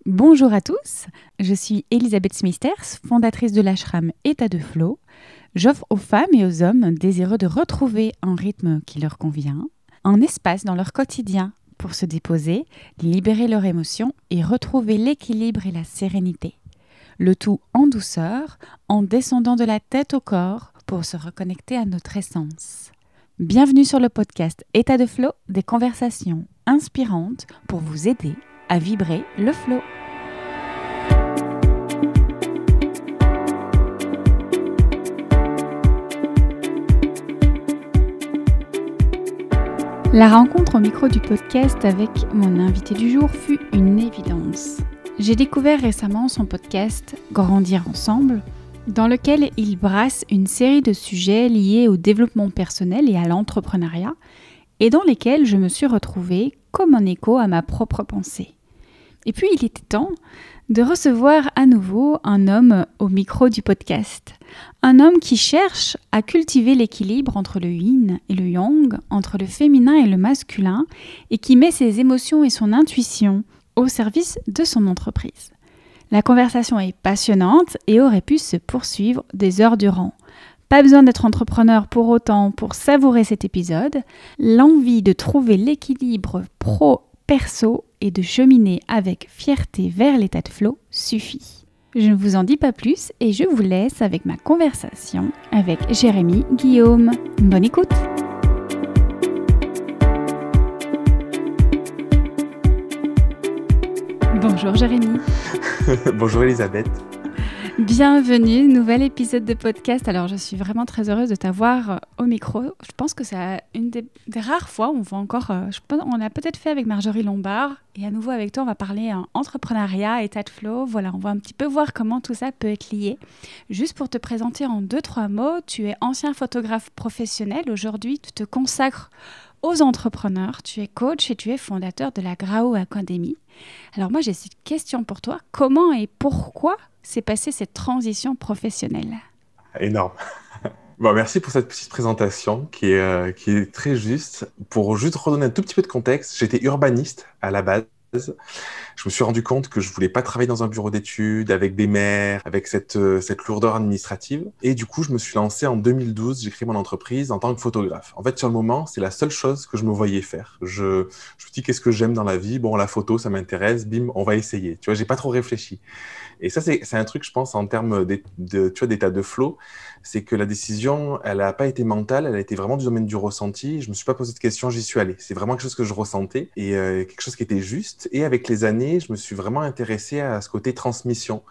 Bonjour à tous, je suis Elisabeth Smithers, fondatrice de l'ashram État de Flow. J'offre aux femmes et aux hommes désireux de retrouver un rythme qui leur convient, un espace dans leur quotidien pour se déposer, libérer leurs émotions et retrouver l'équilibre et la sérénité. Le tout en douceur, en descendant de la tête au corps pour se reconnecter à notre essence. Bienvenue sur le podcast État de Flow, des conversations inspirantes pour vous aider à vibrer le flow. La rencontre au micro du podcast avec mon invité du jour fut une évidence. J'ai découvert récemment son podcast Grandir ensemble, dans lequel il brasse une série de sujets liés au développement personnel et à l'entrepreneuriat, et dans lesquels je me suis retrouvée comme un écho à ma propre pensée. Et puis il était temps de recevoir à nouveau un homme au micro du podcast. Un homme qui cherche à cultiver l'équilibre entre le yin et le yang, entre le féminin et le masculin, et qui met ses émotions et son intuition au service de son entreprise. La conversation est passionnante et aurait pu se poursuivre des heures durant. Pas besoin d'être entrepreneur pour autant pour savourer cet épisode. L'envie de trouver l'équilibre pro-perso et de cheminer avec fierté vers l'état de flow suffit. Je ne vous en dis pas plus et je vous laisse avec ma conversation avec Jérémy Guillaume. Bonne écoute! Bonjour Jérémy. Bonjour Elisabeth. Bienvenue, nouvel épisode de podcast. Alors je suis vraiment très heureuse de t'avoir au micro. Je pense que c'est une des rares fois où on va encore, on a peut-être fait avec Marjorie Lombard et à nouveau avec toi on va parler entrepreneuriat, état de flow. Voilà, on va un petit peu voir comment tout ça peut être lié. Juste pour te présenter en 2-3 mots, tu es ancien photographe professionnel. Aujourd'hui tu te consacres aux entrepreneurs, tu es coach et tu es fondateur de la Grao Academy. Alors moi j'ai cette question pour toi, comment et pourquoi s'est passée cette transition professionnelle? Énorme. Bon, merci pour cette petite présentation qui est très juste. Pour juste redonner un tout petit peu de contexte, j'étais urbaniste à la base. Je me suis rendu compte que je voulais pas travailler dans un bureau d'études avec des maires, avec cette lourdeur administrative. Et du coup, je me suis lancé en 2012. J'ai créé mon entreprise en tant que photographe. En fait, sur le moment, c'est la seule chose que je me voyais faire. Je me dis, qu'est-ce que j'aime dans la vie? Bon, la photo, ça m'intéresse. Bim, on va essayer. Tu vois, j'ai pas trop réfléchi. Et ça, c'est un truc, je pense, en termes tu vois, d'état de flow, c'est que la décision, elle n'a pas été mentale, elle a été vraiment du domaine du ressenti. Je me suis pas posé de questions, j'y suis allé. C'est vraiment quelque chose que je ressentais et quelque chose qui était juste. Et avec les années, je me suis vraiment intéressé à ce côté transmission.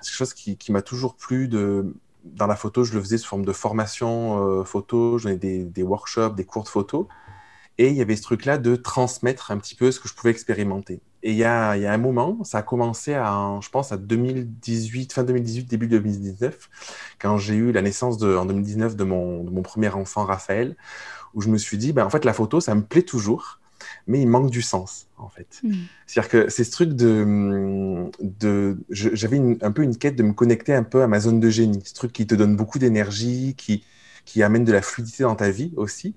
C'est quelque chose qui m'a toujours plu. Dans la photo, je le faisais sous forme de formation photo, je donnais des workshops, des cours de photo. Et il y avait ce truc-là de transmettre un petit peu ce que je pouvais expérimenter. Et il y a un moment, ça a commencé je pense, à 2018, fin 2018, début 2019, quand j'ai eu la naissance en 2019 de mon premier enfant, Raphaël, où je me suis dit, en fait, la photo, ça me plaît toujours, mais il manque du sens, en fait. C'est-à-dire que c'est ce truc j'avais un peu une quête de me connecter un peu à ma zone de génie, ce truc qui te donne beaucoup d'énergie, qui amène de la fluidité dans ta vie aussi.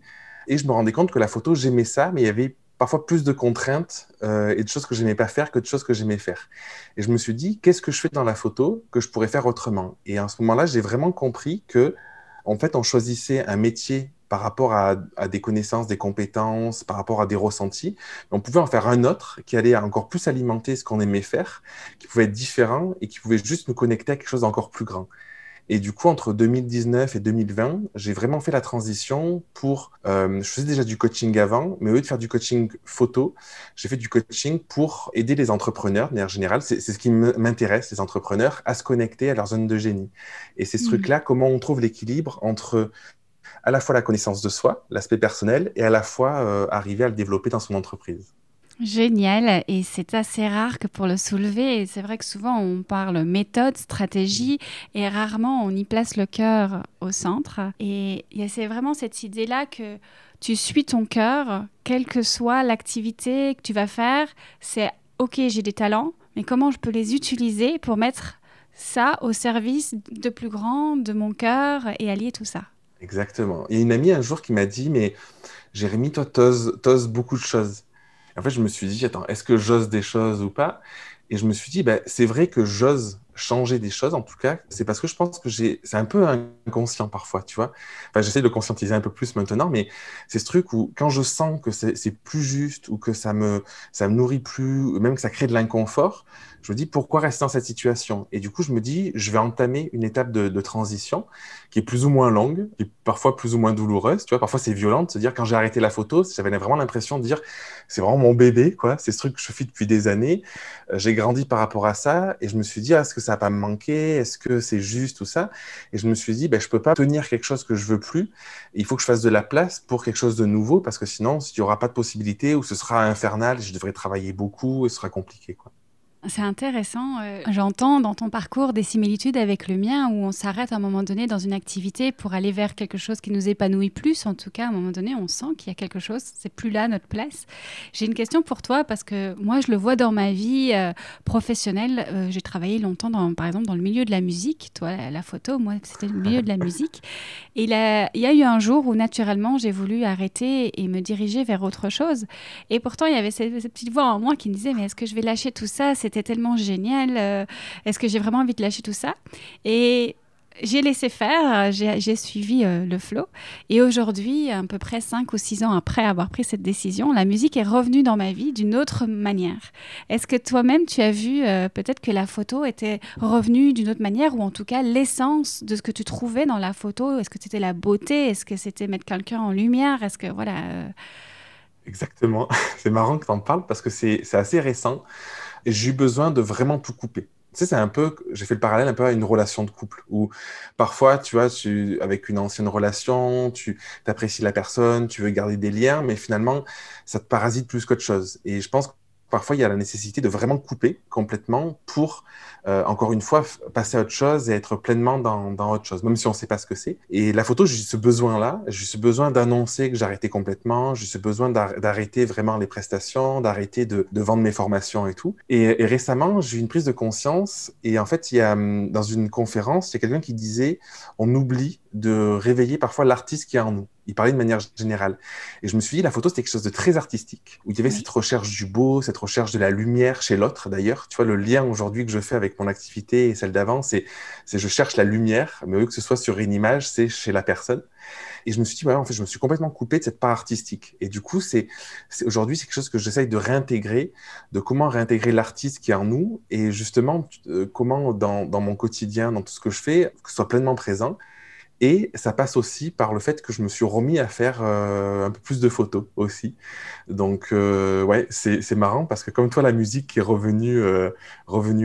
Et je me rendais compte que la photo, j'aimais ça, mais il y avait parfois plus de contraintes et de choses que j'aimais pas faire que de choses que j'aimais faire. Et je me suis dit, qu'est-ce que je fais dans la photo que je pourrais faire autrement? Et à ce moment-là, j'ai vraiment compris que, en fait, on choisissait un métier par rapport à des connaissances, des compétences, par rapport à des ressentis. Mais on pouvait en faire un autre qui allait encore plus alimenter ce qu'on aimait faire, qui pouvait être différent et qui pouvait juste nous connecter à quelque chose d'encore plus grand. Et du coup, entre 2019 et 2020, j'ai vraiment fait la transition je faisais déjà du coaching avant, mais au lieu de faire du coaching photo, j'ai fait du coaching pour aider les entrepreneurs, de manière générale. C'est ce qui m'intéresse, les entrepreneurs, à se connecter à leur zone de génie. Et c'est ce truc-là, comment on trouve l'équilibre entre à la fois la connaissance de soi, l'aspect personnel, et à la fois arriver à le développer dans son entreprise. Génial, et c'est assez rare que pour le soulever, et c'est vrai que souvent on parle méthode, stratégie, et rarement on y place le cœur au centre. Et c'est vraiment cette idée-là que tu suis ton cœur, quelle que soit l'activité que tu vas faire, c'est ok, j'ai des talents, mais comment je peux les utiliser pour mettre ça au service de plus grand, de mon cœur, et allier tout ça. Exactement. Il y a une amie un jour qui m'a dit, mais Jérémy, toi, t'oses beaucoup de choses. En fait, je me suis dit, attends, est-ce que j'ose des choses ou pas? Et je me suis dit, bah, c'est vrai que j'ose changer des choses, en tout cas, c'est parce que je pense que c'est un peu inconscient parfois, tu vois. Enfin, j'essaie de le conscientiser un peu plus maintenant, mais c'est ce truc où quand je sens que c'est plus juste ou que ça me nourrit plus, ou même que ça crée de l'inconfort, je me dis pourquoi rester dans cette situation? Et du coup, je me dis, je vais entamer une étape de transition qui est plus ou moins longue, qui est parfois plus ou moins douloureuse, tu vois. Parfois, c'est violent de se dire, quand j'ai arrêté la photo, j'avais vraiment l'impression de dire, c'est vraiment mon bébé, quoi. C'est ce truc que je fais depuis des années. J'ai grandi par rapport à ça et je me suis dit, est-ce que ça va pas me manquer? Est-ce que c'est juste tout ça? Et je me suis dit, ben, je peux pas tenir quelque chose que je veux plus. Il faut que je fasse de la place pour quelque chose de nouveau parce que sinon, il y aura pas de possibilité ou ce sera infernal, je devrais travailler beaucoup et ce sera compliqué, quoi. C'est intéressant. J'entends dans ton parcours des similitudes avec le mien où on s'arrête à un moment donné dans une activité pour aller vers quelque chose qui nous épanouit plus. En tout cas, à un moment donné, on sent qu'il y a quelque chose, c'est plus là notre place. J'ai une question pour toi parce que moi, je le vois dans ma vie professionnelle. J'ai travaillé longtemps, par exemple, dans le milieu de la musique. Toi, la photo, moi, c'était le milieu de la musique. Et il y a eu un jour où, naturellement, j'ai voulu arrêter et me diriger vers autre chose. Et pourtant, il y avait cette petite voix en moi qui me disait, mais est-ce que je vais lâcher tout ça? C'était tellement génial. Est-ce que j'ai vraiment envie de lâcher tout ça? Et j'ai laissé faire, j'ai suivi le flow. Et aujourd'hui, à peu près 5 ou 6 ans après avoir pris cette décision, la musique est revenue dans ma vie d'une autre manière. Est-ce que toi-même, tu as vu peut-être que la photo était revenue d'une autre manière, ou en tout cas l'essence de ce que tu trouvais dans la photo? Est-ce que c'était la beauté? Est-ce que c'était mettre quelqu'un en lumière? Est-ce que, voilà... Exactement. C'est marrant que tu en parles parce que c'est assez récent. Et j'ai eu besoin de vraiment tout couper. Tu sais, c'est un peu, j'ai fait le parallèle un peu à une relation de couple où parfois, tu vois, avec une ancienne relation, tu apprécies la personne, tu veux garder des liens, mais finalement, ça te parasite plus qu'autre chose. Et je pense que parfois, il y a la nécessité de vraiment couper complètement pour, encore une fois, passer à autre chose et être pleinement dans autre chose, même si on ne sait pas ce que c'est. Et la photo, j'ai ce besoin-là, j'ai ce besoin d'annoncer que j'arrêtais complètement, j'ai ce besoin d'arrêter vraiment les prestations, d'arrêter de vendre mes formations et tout. Et récemment, j'ai eu une prise de conscience et en fait, il y a, dans une conférence, il y a quelqu'un qui disait, on oublie de réveiller parfois l'artiste qui est en nous. Il parlait de manière générale. Et je me suis dit, la photo, c'était quelque chose de très artistique, où il y avait Oui. cette recherche du beau, cette recherche de la lumière chez l'autre, d'ailleurs. Tu vois, le lien aujourd'hui que je fais avec mon activité et celle d'avant, c'est je cherche la lumière, mais au lieu que ce soit sur une image, c'est chez la personne. Et je me suis dit, ouais, en fait, je me suis complètement coupé de cette part artistique. Et du coup, aujourd'hui, c'est quelque chose que j'essaye de réintégrer, de comment réintégrer l'artiste qui est en nous, et justement, comment dans mon quotidien, dans tout ce que je fais, que ce soit pleinement présent. Et ça passe aussi par le fait que je me suis remis à faire un peu plus de photos aussi. Donc, ouais, c'est marrant parce que comme toi, la musique qui est revenue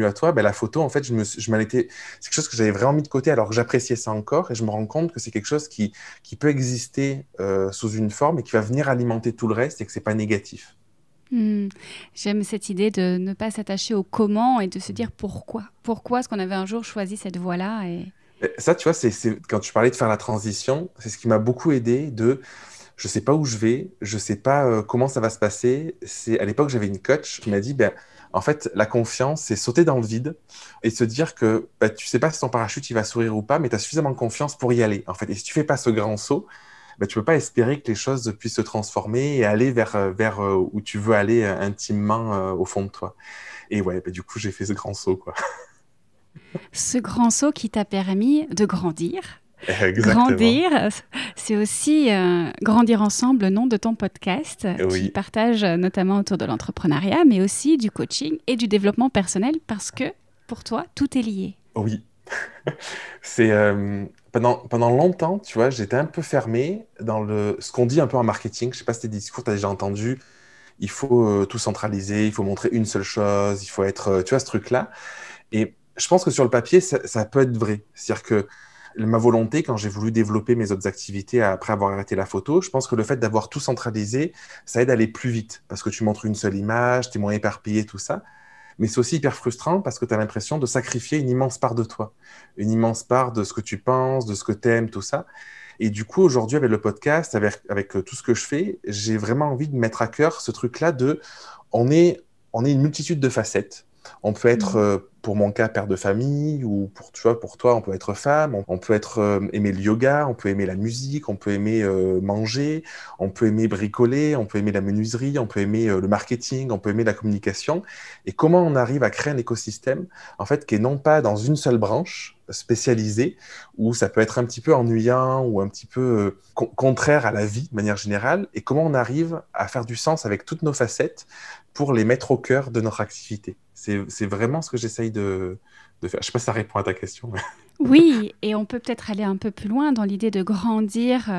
à toi, ben, la photo, en fait, c'est quelque chose que j'avais vraiment mis de côté alors que j'appréciais ça encore et je me rends compte que c'est quelque chose qui peut exister sous une forme et qui va venir alimenter tout le reste et que c'est pas négatif. Hmm. J'aime cette idée de ne pas s'attacher au comment et de se dire pourquoi. Pourquoi est-ce qu'on avait un jour choisi cette voie-là et... Ça, tu vois, quand tu parlais de faire la transition, c'est ce qui m'a beaucoup aidé je sais pas où je vais, je sais pas comment ça va se passer. À l'époque, j'avais une coach qui m'a dit, ben, en fait, la confiance, c'est sauter dans le vide et se dire que ben, tu sais pas si ton parachute il va s'ouvrir ou pas, mais tu as suffisamment confiance pour y aller. En fait, et si tu fais pas ce grand saut, ben, tu peux pas espérer que les choses puissent se transformer et aller vers où tu veux aller intimement au fond de toi. Et ouais, ben, du coup, j'ai fait ce grand saut, quoi. Ce grand saut qui t'a permis de grandir. Exactement. Grandir, c'est aussi Grandir ensemble, le nom de ton podcast, qui Oui, partage notamment autour de l'entrepreneuriat, mais aussi du coaching et du développement personnel, parce que pour toi, tout est lié. oui. C'est pendant longtemps, tu vois, j'étais un peu fermé dans ce qu'on dit un peu en marketing. Je sais pas si tes discours, tu as déjà entendu. Il faut tout centraliser, il faut montrer une seule chose, il faut être, tu vois, ce truc-là. Et je pense que sur le papier, ça peut être vrai. C'est-à-dire que ma volonté, quand j'ai voulu développer mes autres activités après avoir arrêté la photo, je pense que le fait d'avoir tout centralisé, ça aide à aller plus vite parce que tu montres une seule image, tu es moins éparpillé, tout ça. Mais c'est aussi hyper frustrant parce que tu as l'impression de sacrifier une immense part de toi, une immense part de ce que tu penses, de ce que tu aimes, tout ça. Et du coup, aujourd'hui, avec le podcast, avec tout ce que je fais, j'ai vraiment envie de mettre à cœur ce truc-là de on est, on est une multitude de facettes. On peut être, pour mon cas, père de famille, ou pour toi, on peut être femme, on peut être aimer le yoga, on peut aimer la musique, on peut aimer manger, on peut aimer bricoler, on peut aimer la menuiserie, on peut aimer le marketing, on peut aimer la communication. Et comment on arrive à créer un écosystème, en fait, qui est non pas dans une seule branche spécialisée, où ça peut être un petit peu ennuyant ou un petit peu contraire à la vie de manière générale, et comment on arrive à faire du sens avec toutes nos facettes pour les mettre au cœur de notre activité. C'est vraiment ce que j'essaye de faire. Je ne sais pas si ça répond à ta question. Oui, et on peut peut-être aller un peu plus loin dans l'idée de grandir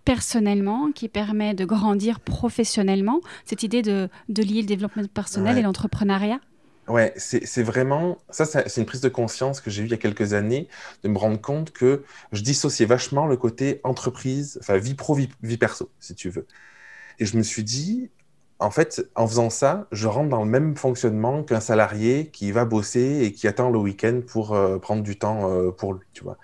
personnellement, qui permet de grandir professionnellement, cette idée de lier le développement personnel et l'entrepreneuriat. Ouais, c'est vraiment... Ça, c'est une prise de conscience que j'ai eue il y a quelques années, de me rendre compte que je dissociais vachement le côté entreprise, enfin vie pro, vie perso, si tu veux. Et je me suis dit, en fait, en faisant ça, je rentre dans le même fonctionnement qu'un salarié qui va bosser et qui attend le week-end pour prendre du temps pour lui, tu vois.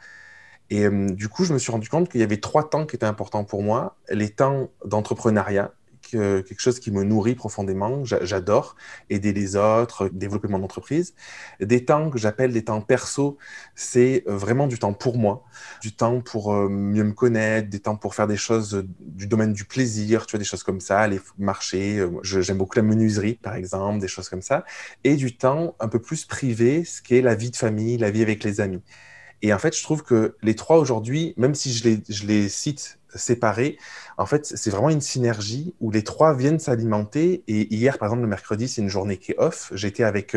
Et du coup, je me suis rendu compte qu'il y avait 3 temps qui étaient importants pour moi. Les temps d'entrepreneuriat, quelque chose qui me nourrit profondément. J'adore aider les autres, développer mon entreprise. Des temps que j'appelle des temps perso, c'est vraiment du temps pour moi, du temps pour mieux me connaître, des temps pour faire des choses du domaine du plaisir, tu vois, des choses comme ça, aller marcher. J'aime beaucoup la menuiserie, par exemple, des choses comme ça. Et du temps un peu plus privé, ce qui est la vie de famille, la vie avec les amis. Et en fait, je trouve que les 3 aujourd'hui, même si je les cite séparés, en fait, c'est vraiment une synergie où les 3 viennent s'alimenter. Et hier, par exemple, le mercredi, c'est une journée qui est off. J'étais avec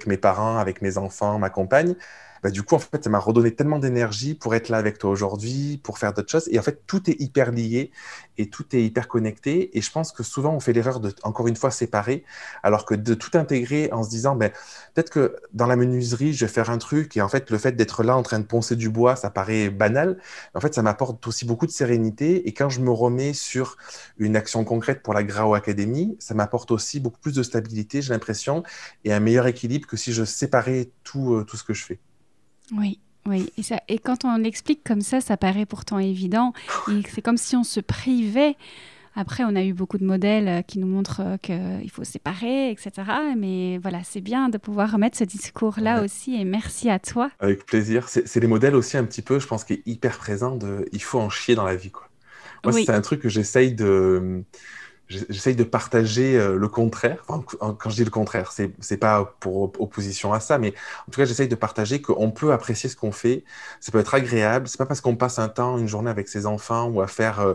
mes parents, avec mes enfants, ma compagne. Bah, du coup, en fait, ça m'a redonné tellement d'énergie pour être là avec toi aujourd'hui, pour faire d'autres choses. Et en fait, tout est hyper lié et tout est hyper connecté. Et je pense que souvent, on fait l'erreur de, encore une fois, séparer, alors que de tout intégrer en se disant, ben, peut-être que dans la menuiserie, je vais faire un truc. Et en fait, le fait d'être là en train de poncer du bois, ça paraît banal. En fait, ça m'apporte aussi beaucoup de sérénité. Et quand je me remets sur une action concrète pour la Grao Academy, ça m'apporte aussi beaucoup plus de stabilité, j'ai l'impression, et un meilleur équilibre que si je séparais tout ce que je fais. Oui, oui. Et quand on l'explique comme ça paraît pourtant évident. Et c'est comme si on se privait. Après, on a eu beaucoup de modèles qui nous montrent qu'il faut séparer, etc. Mais voilà, c'est bien de pouvoir remettre ce discours-là aussi. Et merci à toi. Avec plaisir. C'est les modèles aussi un petit peu, je pense, qui est hyper présent de il faut en chier dans la vie, quoi. Moi, Oui, c'est un truc que j'essaye de partager le contraire. Enfin, quand je dis le contraire, c'est pas pour opposition à ça, mais en tout cas, j'essaye de partager qu'on peut apprécier ce qu'on fait. Ça peut être agréable. C'est pas parce qu'on passe un temps, une journée avec ses enfants ou à faire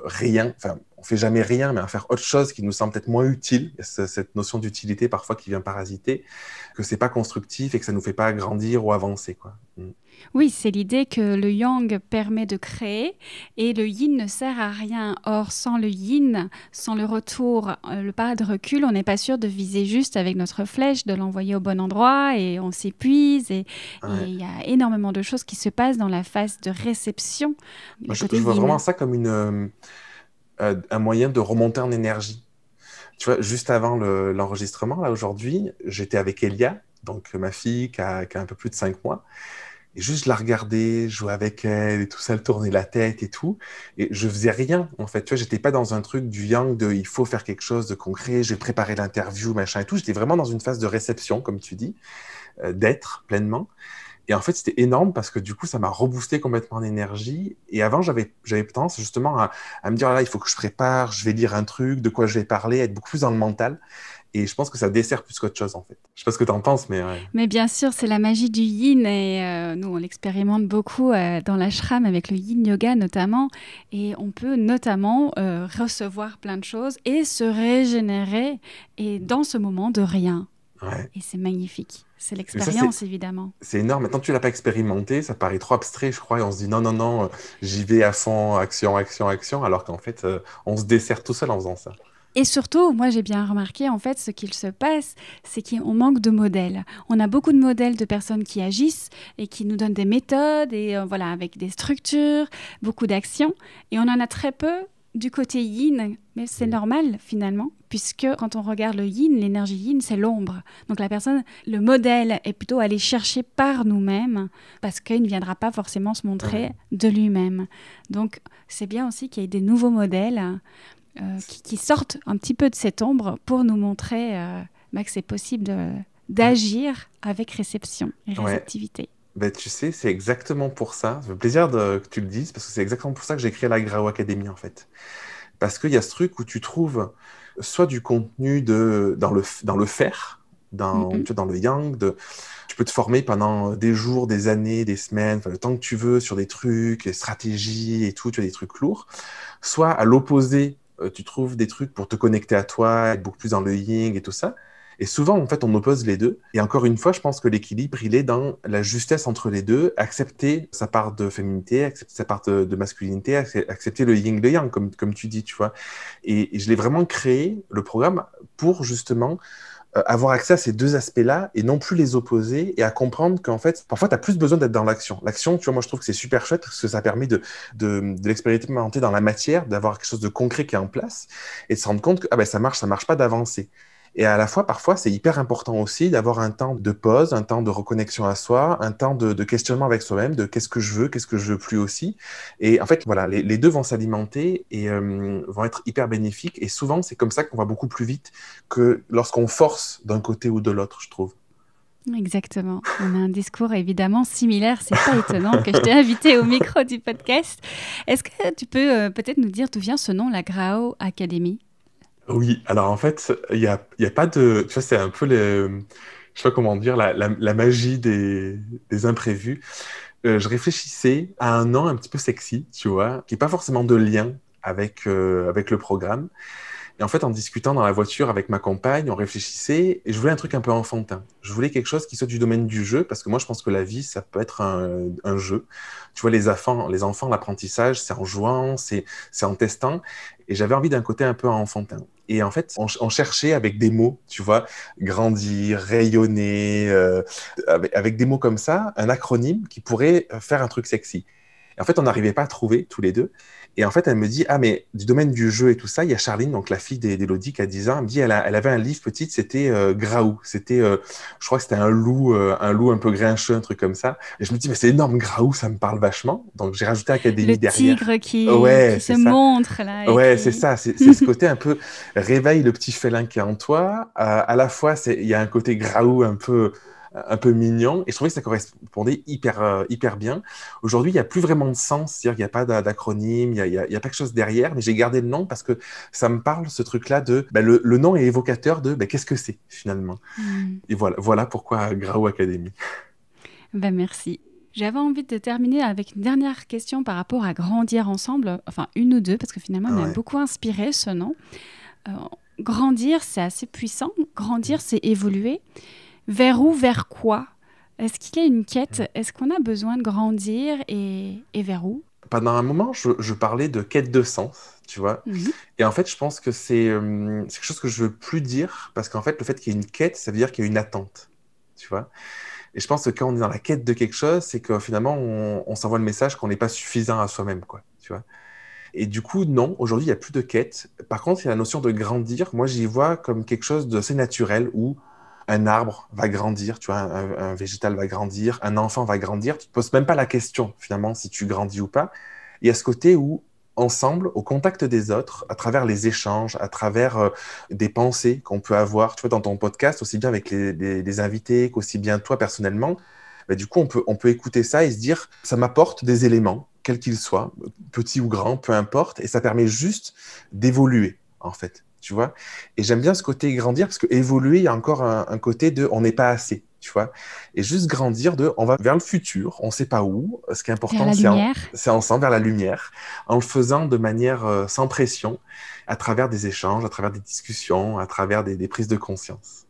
rien. Enfin, on fait jamais rien, mais à faire autre chose qui nous semble peut-être moins utile. Il y a cette notion d'utilité parfois qui vient parasiter, que c'est pas constructif et que ça nous fait pas grandir ou avancer, quoi. oui, c'est l'idée que le yang permet de créer et le yin ne sert à rien. Or, sans le yin, sans le retour, le pas de recul, on n'est pas sûr de viser juste avec notre flèche, de l'envoyer au bon endroit et on s'épuise. Et il y a énormément de choses qui se passent dans la phase de réception. Moi, je vois vraiment ça comme un moyen de remonter en énergie. Tu vois, juste avant l'enregistrement, là, aujourd'hui, j'étais avec Elia, donc ma fille qui a un peu plus de 5 mois. Et juste, je la regardais, jouer avec elle et tout ça, elle tournait la tête et tout. Et je faisais rien, en fait. Tu vois, j'étais pas dans un truc du yang de il faut faire quelque chose de concret, j'ai préparé l'interview, machin et tout. J'étais vraiment dans une phase de réception, comme tu dis, d'être pleinement. Et en fait, c'était énorme parce que du coup, ça m'a reboosté complètement en énergie. Et avant, j'avais tendance justement à me dire, là, il faut que je prépare, je vais lire un truc, de quoi je vais parler, être beaucoup plus dans le mental. Et je pense que ça dessert plus qu'autre chose, en fait. Je sais pas ce que tu en penses, mais... Ouais. Mais bien sûr, c'est la magie du yin et nous, on l'expérimente beaucoup dans l'ashram avec le yin yoga notamment. Et on peut notamment recevoir plein de choses et se régénérer et dans ce moment de rien. Ouais. Et c'est magnifique. C'est l'expérience, évidemment. C'est énorme. Maintenant, tu ne l'as pas expérimenté, ça paraît trop abstrait, je crois, et on se dit non, j'y vais à fond, action, action, action, alors qu'en fait, on se dessert tout seul en faisant ça. Et surtout, moi j'ai bien remarqué en fait ce qu'il se passe, c'est qu'on manque de modèles. On a beaucoup de modèles de personnes qui agissent et qui nous donnent des méthodes et voilà, avec des structures, beaucoup d'actions. Et on en a très peu du côté yin, mais c'est normal finalement, puisque quand on regarde le yin, l'énergie yin, c'est l'ombre. Donc la personne, le modèle est plutôt aller chercher par nous-mêmes, parce qu'il ne viendra pas forcément se montrer de lui-même. Donc c'est bien aussi qu'il y ait des nouveaux modèles qui sortent un petit peu de cette ombre pour nous montrer que c'est possible d'agir avec réception et Ouais. réceptivité. Ben, tu sais, c'est exactement pour ça. Ça fait plaisir que tu le dises, parce que c'est exactement pour ça que j'ai créé la Grao Academy, en fait. Parce qu'il y a ce truc où tu trouves soit du contenu dans le faire, Mm, tu mm. vois, dans le yang, tu peux te former pendant des jours, des années, des semaines, enfin, le temps que tu veux sur des trucs, des stratégies et tout, tu as des trucs lourds. Soit à l'opposé, tu trouves des trucs pour te connecter à toi, être beaucoup plus dans le yin et tout ça. Et souvent, en fait, on oppose les deux. Et encore une fois, je pense que l'équilibre, il est dans la justesse entre les deux, accepter sa part de féminité, accepter sa part de masculinité, accepter le yin, le yang, comme tu dis, tu vois. Et je l'ai vraiment créé, le programme, pour justement avoir accès à ces deux aspects-là et non plus les opposer et à comprendre qu'en fait, parfois, tu as plus besoin d'être dans l'action. L'action, tu vois, moi, je trouve que c'est super chouette parce que ça permet de l'expérimenter dans la matière, d'avoir quelque chose de concret qui est en place et de se rendre compte que ah ben, ça marche pas d'avancer. Et à la fois, parfois, c'est hyper important aussi d'avoir un temps de pause, un temps de reconnexion à soi, un temps de questionnement avec soi-même, de qu'est-ce que je veux plus aussi. Et en fait, voilà, les deux vont s'alimenter et vont être hyper bénéfiques. Et souvent, c'est comme ça qu'on va beaucoup plus vite que lorsqu'on force d'un côté ou de l'autre, je trouve. Exactement. On a un discours évidemment similaire. C'est pas étonnant que je t'ai invité au micro du podcast. Est-ce que tu peux peut-être nous dire d'où vient ce nom, la Grao Academy? Oui, alors en fait, il y a pas de... Tu vois, c'est un peu je sais pas comment dire, la magie des imprévus. Je réfléchissais à un nom un petit peu sexy, tu vois, qui n'est pas forcément de lien avec le programme. Et en fait, en discutant dans la voiture avec ma compagne, on réfléchissait et je voulais un truc un peu enfantin. Je voulais quelque chose qui soit du domaine du jeu parce que moi, je pense que la vie, ça peut être un jeu. Tu vois, les enfants, l'apprentissage, c'est en jouant, c'est en testant. Et j'avais envie d'un côté un peu enfantin. Et en fait, on cherchait avec des mots, tu vois, grandir, rayonner, avec des mots comme ça, un acronyme qui pourrait faire un truc sexy. Et en fait, on n'arrivait pas à trouver tous les deux. Et en fait, elle me dit, ah, mais du domaine du jeu et tout ça, il y a Charline, donc la fille d'Élodie, qui a 10 ans, elle me dit, elle avait un livre petite, c'était Graou. C'était, je crois que c'était un loup un peu grincheux, un truc comme ça. Et je me dis, mais c'est énorme, Graou, ça me parle vachement. Donc j'ai rajouté Le Académie derrière. tigre Ouais, qui se c'est ça. montre là et Ouais, c'est qui... ça. C'est ce côté un peu réveille le petit félin qui est en toi. À la fois, il y a un côté Graou un peu mignon. Et je trouvais que ça correspondait hyper bien. Aujourd'hui, il n'y a plus vraiment de sens. C'est-à-dire qu'il n'y a pas d'acronyme, il y a pas quelque chose derrière. Mais j'ai gardé le nom parce que ça me parle, ce truc-là de... Ben, le nom est évocateur de ben, qu'est-ce que c'est finalement. Hmm. Et voilà pourquoi Graou Academy. Ben merci. J'avais envie de terminer avec une dernière question par rapport à grandir ensemble, enfin une ou deux, parce que finalement, on a Ouais. beaucoup inspiré ce nom. Euh, Grandir, c'est assez puissant. Grandir, c'est évoluer. Vers où, vers quoi? Est-ce qu'il y a une quête? Est-ce qu'on a besoin de grandir et vers où? Pendant un moment, je parlais de quête de sens, tu vois. Mhm. Et en fait, je pense que c'est quelque chose que je veux plus dire parce qu'en fait, le fait qu'il y ait une quête, ça veut dire qu'il y a une attente, tu vois. Et je pense que quand on est dans la quête de quelque chose, c'est que finalement, on s'envoie le message qu'on n'est pas suffisant à soi-même, quoi, tu vois. Et du coup, non, aujourd'hui, il n'y a plus de quête. Par contre, il y a la notion de grandir. Moi, j'y vois comme quelque chose d'assez naturel où un arbre va grandir, tu vois, un végétal va grandir, un enfant va grandir. Tu ne te poses même pas la question, finalement, si tu grandis ou pas. Il y a ce côté où, ensemble, au contact des autres, à travers les échanges, à travers des pensées qu'on peut avoir, tu vois, dans ton podcast, aussi bien avec les invités qu'aussi bien toi personnellement, bah, du coup, on peut écouter ça et se dire, ça m'apporte des éléments, quels qu'ils soient, petits ou grands, peu importe, et ça permet juste d'évoluer, en fait, tu vois. Et j'aime bien ce côté grandir, parce que évoluer, il y a encore un côté de on n'est pas assez, tu vois. Et juste grandir de on va vers le futur, on ne sait pas où. Ce qui est Vers important, la lumière. c'est ensemble vers la lumière, en le faisant de manière sans pression, à travers des échanges, à travers des discussions, à travers des prises de conscience.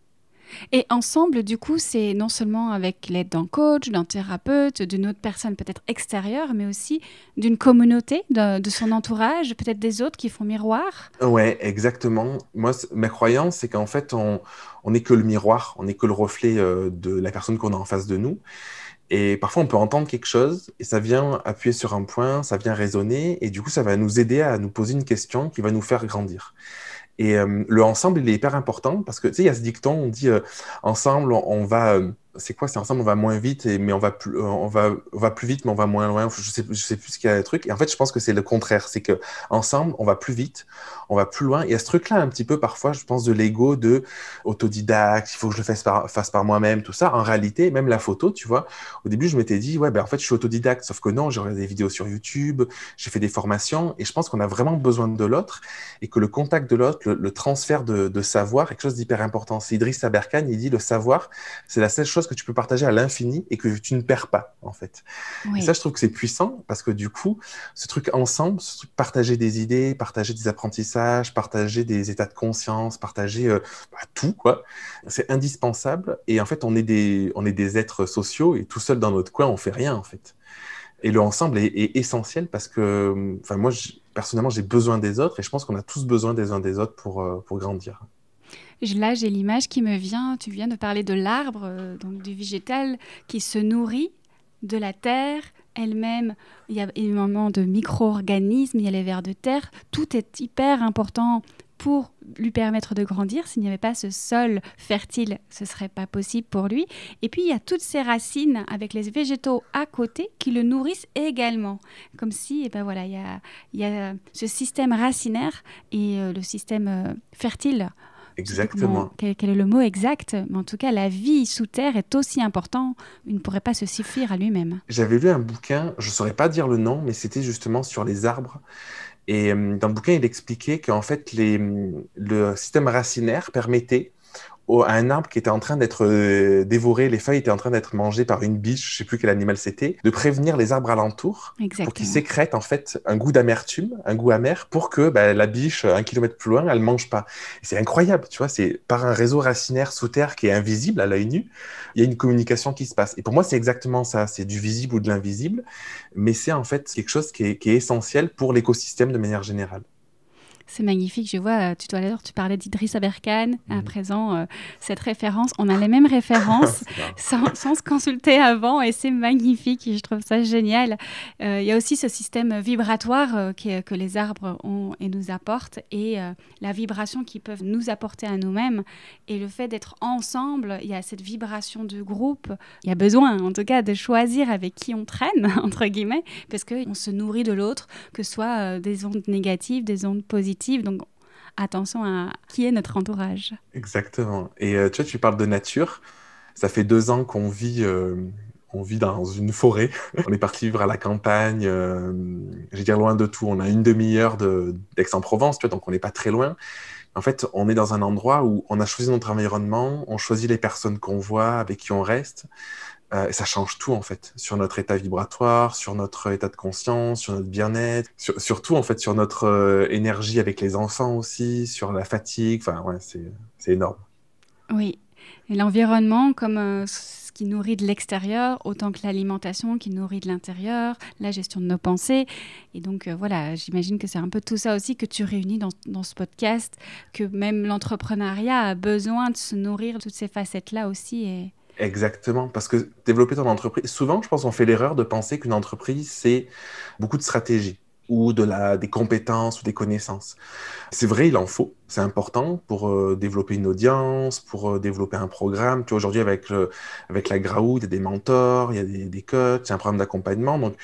Et ensemble, du coup, c'est non seulement avec l'aide d'un coach, d'un thérapeute, d'une autre personne peut-être extérieure, mais aussi d'une communauté, de son entourage, peut-être des autres qui font miroir. Ouais, exactement. Moi, ma croyance, c'est qu'en fait, on n'est que le miroir, on n'est que le reflet de la personne qu'on a en face de nous. Et parfois, on peut entendre quelque chose et ça vient appuyer sur un point, ça vient résonner et du coup, ça va nous aider à nous poser une question qui va nous faire grandir. Et le ensemble, il est hyper important parce que, tu sais, il y a ce dicton, on dit ensemble, on va c'est quoi? C'est ensemble, on va moins vite, mais on va plus vite, mais on va moins loin. Je sais plus ce qu'il y a le truc. Et en fait, je pense que c'est le contraire. C'est que ensemble, on va plus vite, on va plus loin. Il y a ce truc-là un petit peu parfois, je pense, de l'ego, de autodidacte, il faut que je le fasse par moi-même, tout ça. En réalité, même la photo, tu vois, au début, je m'étais dit, ouais, ben en fait, je suis autodidacte. Sauf que non, j'ai regardé des vidéos sur YouTube, j'ai fait des formations, et je pense qu'on a vraiment besoin de l'autre, et que le contact de l'autre, le transfert de savoir, est quelque chose d'hyper important. C'est Idriss Aberkane, il dit, le savoir, c'est la seule chose que tu peux partager à l'infini et que tu ne perds pas, en fait. Et ça, Oui. je trouve que c'est puissant parce que du coup, ce truc ensemble, ce truc partager des idées, partager des apprentissages, partager des états de conscience, partager tout, quoi, c'est indispensable. Et en fait, on est des êtres sociaux et tout seul dans notre coin, on fait rien, en fait. Et le ensemble est essentiel parce que, enfin, moi, personnellement, j'ai besoin des autres et je pense qu'on a tous besoin des uns des autres pour grandir. Là, j'ai l'image qui me vient. Tu viens de parler de l'arbre, donc du végétal qui se nourrit de la terre elle-même. Il y a énormément de micro-organismes, il y a les vers de terre. Tout est hyper important pour lui permettre de grandir. S'il n'y avait pas ce sol fertile, ce ne serait pas possible pour lui. Et puis, il y a toutes ces racines avec les végétaux à côté qui le nourrissent également. Comme si, eh ben voilà, il y a ce système racinaire et le système fertile. Je sais plus Exactement. quel est le mot exact, mais en tout cas, la vie sous terre est aussi importante. Il ne pourrait pas se suffire à lui-même. J'avais lu un bouquin, je ne saurais pas dire le nom, mais c'était justement sur les arbres. Et dans le bouquin, il expliquait qu'en fait, le système racinaire permettait à un arbre qui était en train d'être dévoré, les feuilles étaient en train d'être mangées par une biche, je sais plus quel animal c'était, de prévenir les arbres alentours pour qu'ils Exactement. sécrètent en fait un goût d'amertume, un goût amer, pour que la biche, 1 kilomètre plus loin, elle mange pas. Et c'est incroyable, tu vois, c'est par un réseau racinaire sous terre qui est invisible à l'œil nu, il y a une communication qui se passe. Et pour moi, c'est exactement ça, c'est du visible ou de l'invisible, mais c'est en fait quelque chose qui est essentiel pour l'écosystème de manière générale. C'est magnifique. Je vois, tout à l'heure, tu parlais d'Idriss Aberkane. À présent, cette référence, on a les mêmes références C'est marrant. sans se consulter avant et c'est magnifique. Et je trouve ça génial. Il y a aussi ce système vibratoire que les arbres ont et nous apportent et la vibration qu'ils peuvent nous apporter à nous-mêmes. Et le fait d'être ensemble, il y a cette vibration de groupe. Il y a besoin, en tout cas, de choisir avec qui on traîne, entre guillemets, parce qu'on se nourrit de l'autre, que ce soit des ondes négatives, des ondes positives. Donc, attention à qui est notre entourage. Exactement. Et tu vois, tu parles de nature. Ça fait 2 ans on vit dans une forêt. On est parti vivre à la campagne, je veux dire loin de tout. On a une demi-heure d'Aix-en-Provence, tu vois, donc on n'est pas très loin. En fait, on est dans un endroit où on a choisi notre environnement, on choisit les personnes qu'on voit, avec qui on reste. Et ça change tout, en fait, sur notre état vibratoire, sur notre état de conscience, sur notre bien-être, surtout, en fait, sur notre énergie avec les enfants aussi, sur la fatigue. Enfin, ouais, c'est énorme. Oui, et l'environnement comme ce qui nourrit de l'extérieur, autant que l'alimentation qui nourrit de l'intérieur, la gestion de nos pensées. Et donc voilà, j'imagine que c'est un peu tout ça aussi que tu réunis dans ce podcast, que même l'entrepreneuriat a besoin de se nourrir de toutes ces facettes-là aussi. Et... Exactement, parce que développer ton entreprise, souvent, je pense qu'on fait l'erreur de penser qu'une entreprise, c'est beaucoup de stratégie ou des compétences ou des connaissances. C'est vrai, il en faut, c'est important pour développer une audience, pour développer un programme. Tu vois, aujourd'hui, avec la Graoud, il y a des mentors, il y a des coachs, il y a un programme d'accompagnement. Donc,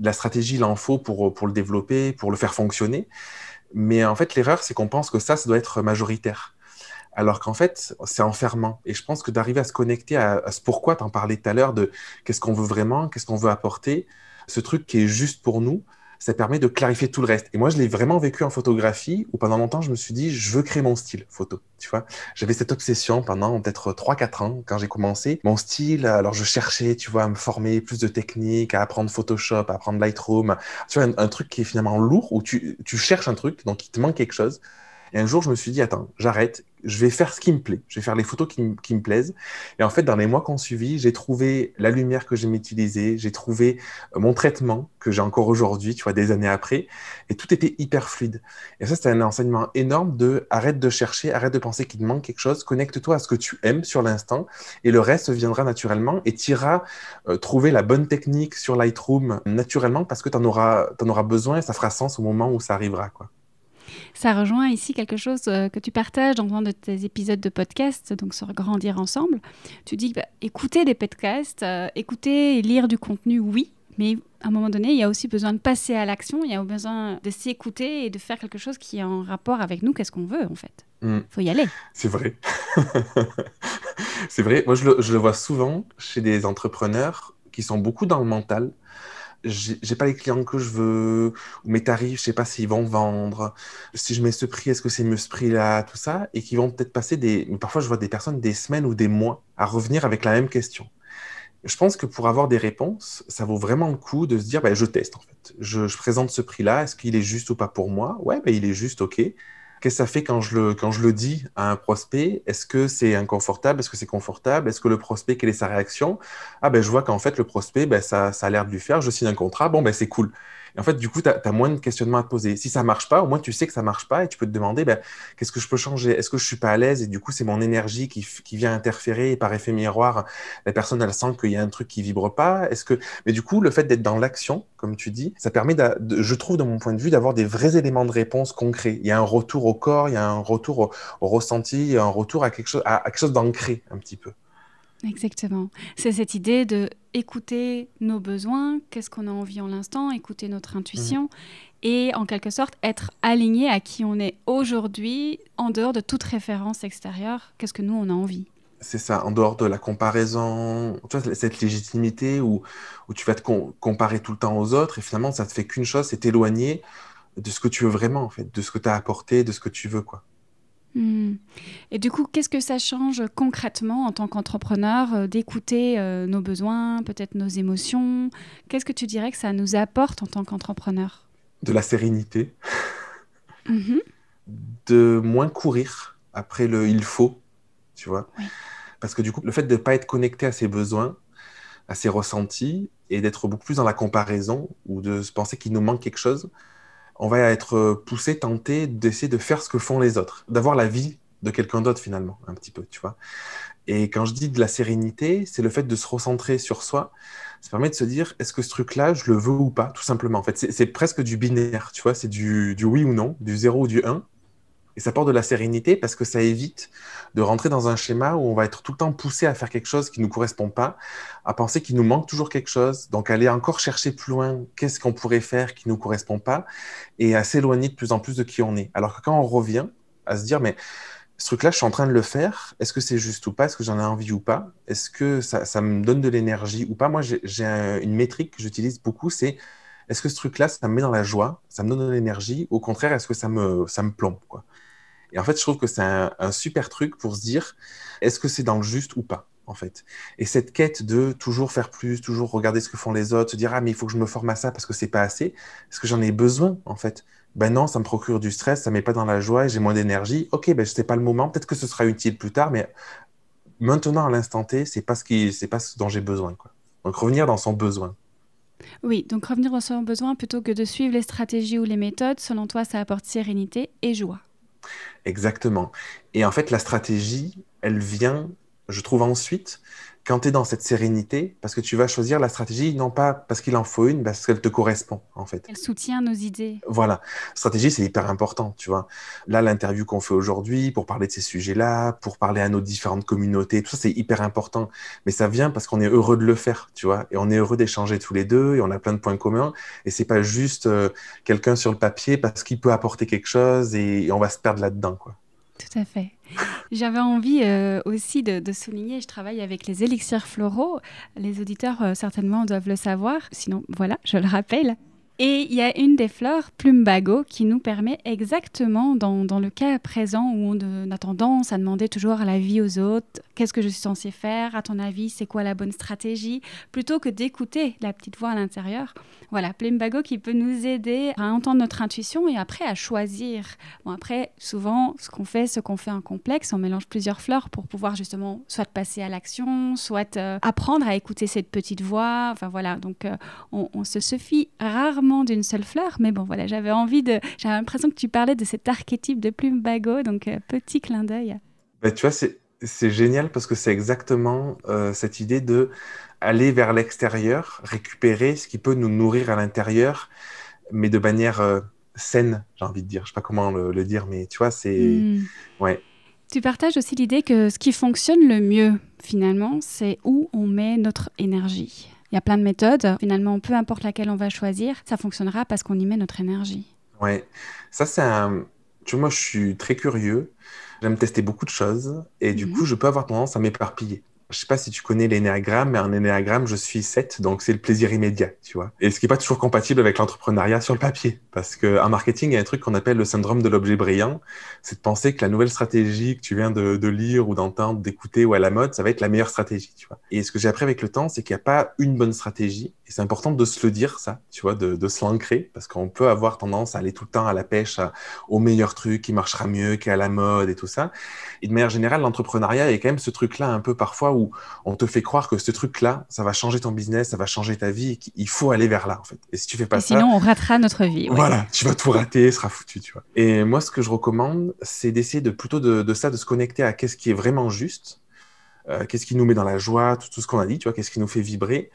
la stratégie, il en faut pour le développer, pour le faire fonctionner. Mais en fait, l'erreur, c'est qu'on pense que ça doit être majoritaire. Alors qu'en fait, c'est enfermant. Et je pense que d'arriver à se connecter à ce pourquoi, t'en parlais tout à l'heure, de qu'est-ce qu'on veut vraiment, qu'est-ce qu'on veut apporter, ce truc qui est juste pour nous, ça permet de clarifier tout le reste. Et moi, je l'ai vraiment vécu en photographie, où pendant longtemps, je me suis dit, je veux créer mon style photo, tu vois. J'avais cette obsession pendant peut-être 3 4 ans, quand j'ai commencé. Mon style, alors je cherchais, tu vois, à me former plus de techniques, à apprendre Photoshop, à apprendre Lightroom. Tu vois, un truc qui est finalement lourd, où tu cherches un truc, donc il te manque quelque chose. Et un jour, je me suis dit, attends, j'arrête, je vais faire ce qui me plaît, je vais faire les photos qui me plaisent. Et en fait, dans les mois qui ont suivi, j'ai trouvé la lumière que j'aimais utiliser, j'ai trouvé mon traitement que j'ai encore aujourd'hui, tu vois, des années après, et tout était hyper fluide. Et ça, c'était un enseignement énorme de arrête de chercher, arrête de penser qu'il te manque quelque chose, connecte-toi à ce que tu aimes sur l'instant, et le reste viendra naturellement, et tu iras trouver la bonne technique sur Lightroom naturellement, parce que tu en auras besoin, et ça fera sens au moment où ça arrivera, quoi. Ça rejoint ici quelque chose que tu partages dans un de tes épisodes de podcast, donc sur Grandir ensemble. Tu dis, écouter des podcasts, écouter et lire du contenu, oui, mais à un moment donné, il y a aussi besoin de passer à l'action, il y a besoin de s'écouter et de faire quelque chose qui est en rapport avec nous, qu'est-ce qu'on veut en fait. Faut y aller. C'est vrai. C'est vrai. Moi, je le vois souvent chez des entrepreneurs qui sont beaucoup dans le mental. J'ai pas les clients que je veux, ou mes tarifs, je sais pas s'ils vont vendre. Si je mets ce prix, est-ce que c'est mieux ce prix-là, tout ça, et qui vont peut-être passer parfois je vois des personnes des semaines ou des mois à revenir avec la même question. Je pense que pour avoir des réponses, ça vaut vraiment le coup de se dire, je teste en fait. Je présente ce prix-là, est-ce qu'il est juste ou pas pour moi? Ouais, il est juste, ok. Qu'est-ce que ça fait quand je le dis à un prospect? Est-ce que c'est inconfortable? Est-ce que c'est confortable? Est-ce que le prospect, quelle est sa réaction? Ah je vois qu'en fait, le prospect, ça a l'air de lui faire, je signe un contrat, c'est cool. Et en fait, du coup, tu as moins de questionnements à te poser. Si ça marche pas, au moins tu sais que ça marche pas et tu peux te demander qu'est-ce que je peux changer? Est-ce que je suis pas à l'aise? Et du coup, c'est mon énergie qui vient interférer et par effet miroir, la personne, elle sent qu'il y a un truc qui vibre pas. Mais du coup, le fait d'être dans l'action, comme tu dis, ça permet, je trouve, de mon point de vue, d'avoir des vrais éléments de réponse concrets. Il y a un retour au corps, il y a un retour au ressenti, il y a un retour à quelque chose d'ancré un petit peu. Exactement. C'est cette idée de écouter nos besoins, qu'est-ce qu'on a envie en l'instant, écouter notre intuition et en quelque sorte être aligné à qui on est aujourd'hui en dehors de toute référence extérieure. Qu'est-ce que nous, on a envie? C'est ça, en dehors de la comparaison, tu vois, cette légitimité où tu vas te comparer tout le temps aux autres et finalement, ça te fait qu'une chose, c'est t'éloigner de ce que tu veux vraiment, en fait, de ce que tu as apporté, de ce que tu veux, quoi. Et du coup, qu'est-ce que ça change concrètement en tant qu'entrepreneur d'écouter nos besoins, peut-être nos émotions? Qu'est-ce que tu dirais que ça nous apporte en tant qu'entrepreneur? De la sérénité, Mhm. de moins courir après le il faut, tu vois. Oui. Parce que du coup, le fait de ne pas être connecté à ses besoins, à ses ressentis, et d'être beaucoup plus dans la comparaison, ou de se penser qu'il nous manque quelque chose, on va être poussé, tenté d'essayer de faire ce que font les autres, d'avoir la vie de quelqu'un d'autre finalement, un petit peu, tu vois. Et quand je dis de la sérénité, c'est le fait de se recentrer sur soi. Ça permet de se dire, est-ce que ce truc-là, je le veux ou pas, tout simplement. En fait, c'est presque du binaire, tu vois, c'est du oui ou non, du 0 ou du 1. Et ça porte de la sérénité parce que ça évite de rentrer dans un schéma où on va être tout le temps poussé à faire quelque chose qui ne nous correspond pas, à penser qu'il nous manque toujours quelque chose, donc aller encore chercher plus loin qu'est-ce qu'on pourrait faire qui ne nous correspond pas, et à s'éloigner de plus en plus de qui on est. Alors que quand on revient à se dire, mais ce truc-là, je suis en train de le faire, est-ce que c'est juste ou pas, est-ce que j'en ai envie ou pas, est-ce que ça me donne de l'énergie ou pas? Moi, j'ai une métrique que j'utilise beaucoup, c'est est-ce que ce truc-là, ça me met dans la joie, ça me donne de l'énergie, au contraire, est-ce que ça me plombe, quoi. Et en fait, je trouve que c'est un super truc pour se dire, est-ce que c'est dans le juste ou pas, en fait. Et cette quête de toujours faire plus, toujours regarder ce que font les autres, se dire, ah, mais il faut que je me forme à ça parce que c'est pas assez. Est-ce que j'en ai besoin, en fait? Ben non, ça me procure du stress, ça me met pas dans la joie et j'ai moins d'énergie. Ok, c'est pas le moment. Peut-être que ce sera utile plus tard, mais maintenant, à l'instant T, c'est pas ce dont j'ai besoin, quoi. Donc, revenir dans son besoin. Oui, donc revenir dans son besoin plutôt que de suivre les stratégies ou les méthodes, selon toi, ça apporte sérénité et joie. Exactement. Et en fait, la stratégie, elle vient, je trouve, ensuite, quand tu es dans cette sérénité, parce que tu vas choisir la stratégie, non pas parce qu'il en faut une, mais parce qu'elle te correspond, en fait. Elle soutient nos idées. Voilà. Stratégie, c'est hyper important, tu vois. Là, l'interview qu'on fait aujourd'hui, pour parler de ces sujets-là, pour parler à nos différentes communautés, tout ça, c'est hyper important. Mais ça vient parce qu'on est heureux de le faire, tu vois. Et on est heureux d'échanger tous les deux, et on a plein de points communs. Et c'est pas juste quelqu'un sur le papier parce qu'il peut apporter quelque chose et on va se perdre là-dedans, quoi. Tout à fait. J'avais envie aussi de souligner, je travaille avec les élixirs floraux. Les auditeurs certainement doivent le savoir, sinon voilà, je le rappelle. Et il y a une des fleurs, Plumbago, qui nous permet exactement, dans le cas présent où on a tendance à demander toujours l'avis aux autres, qu'est-ce que je suis censée faire, à ton avis, c'est quoi la bonne stratégie, plutôt que d'écouter la petite voix à l'intérieur. Voilà, Plumbago qui peut nous aider à entendre notre intuition et après à choisir. Bon, après, souvent, ce qu'on fait en complexe, on mélange plusieurs fleurs pour pouvoir justement soit passer à l'action, soit apprendre à écouter cette petite voix. Enfin voilà, donc on se suffit rarement d'une seule fleur, mais bon voilà, j'avais l'impression que tu parlais de cet archétype de Plumbago, donc petit clin d'œil. Tu vois, c'est génial parce que c'est exactement cette idée de aller vers l'extérieur, récupérer ce qui peut nous nourrir à l'intérieur, mais de manière saine, j'ai envie de dire. Je sais pas comment le dire, mais tu vois, c'est... Hmm. Ouais, Tu partages aussi l'idée que ce qui fonctionne le mieux, finalement, c'est où on met notre énergie. Il y a plein de méthodes. Finalement, peu importe laquelle on va choisir, ça fonctionnera parce qu'on y met notre énergie. ouais. Ça, c'est un... Tu vois, moi, je suis très curieux. J'aime tester beaucoup de choses. Et du coup, Mhm. je peux avoir tendance à m'éparpiller. Je sais pas si tu connais l'énéagramme, mais en énéagramme, je suis 7, donc c'est le plaisir immédiat, tu vois. Et ce qui est pas toujours compatible avec l'entrepreneuriat sur le papier. Parce qu'en marketing, il y a un truc qu'on appelle le syndrome de l'objet brillant. C'est de penser que la nouvelle stratégie que tu viens de lire ou d'entendre, d'écouter ou à la mode, ça va être la meilleure stratégie, tu vois. Et ce que j'ai appris avec le temps, c'est qu'il n'y a pas une bonne stratégie. Et c'est important de se le dire, ça, tu vois, de se l'ancrer. Parce qu'on peut avoir tendance à aller tout le temps à la pêche, au meilleur truc qui marchera mieux, qui est à la mode et tout ça. Et de manière générale, l'entrepreneuriat est quand même ce truc-là un peu parfois où on te fait croire que ce truc-là, ça va changer ton business, ça va changer ta vie, et qu'il faut aller vers là, en fait. Et si tu fais pas Et ça, sinon, on ratera notre vie, ouais. voilà, tu vas tout rater, ce sera foutu, tu vois. Et moi, ce que je recommande, c'est d'essayer de ça, de se connecter à qu'est-ce qui est vraiment juste, qu'est-ce qui nous met dans la joie, tout ce qu'on a dit, tu vois, qu'est-ce qui nous fait vibrer,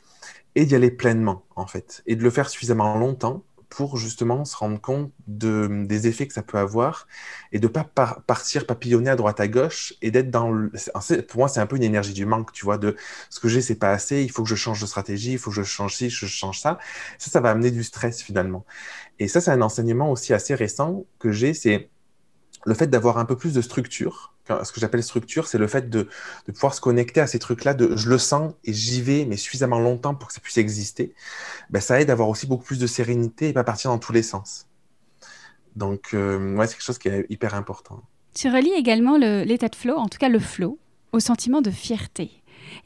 et d'y aller pleinement, en fait, et de le faire suffisamment longtemps pour justement se rendre compte des effets que ça peut avoir et de pas partir papillonner à droite à gauche et d'être pour moi, c'est un peu une énergie du manque, tu vois, de ce que j'ai, c'est pas assez, il faut que je change de stratégie, il faut que je change ci, je change ça. Ça va amener du stress finalement. Et ça, c'est un enseignement aussi assez récent que j'ai, c'est le fait d'avoir un peu plus de structure. Ce que j'appelle structure, c'est le fait de pouvoir se connecter à ces trucs-là, de je le sens et j'y vais, mais suffisamment longtemps pour que ça puisse exister. Ben, ça aide à avoir aussi beaucoup plus de sérénité et pas partir dans tous les sens. Donc, ouais, c'est quelque chose qui est hyper important. Tu relis également l'état de flow, en tout cas le flow, au sentiment de fierté.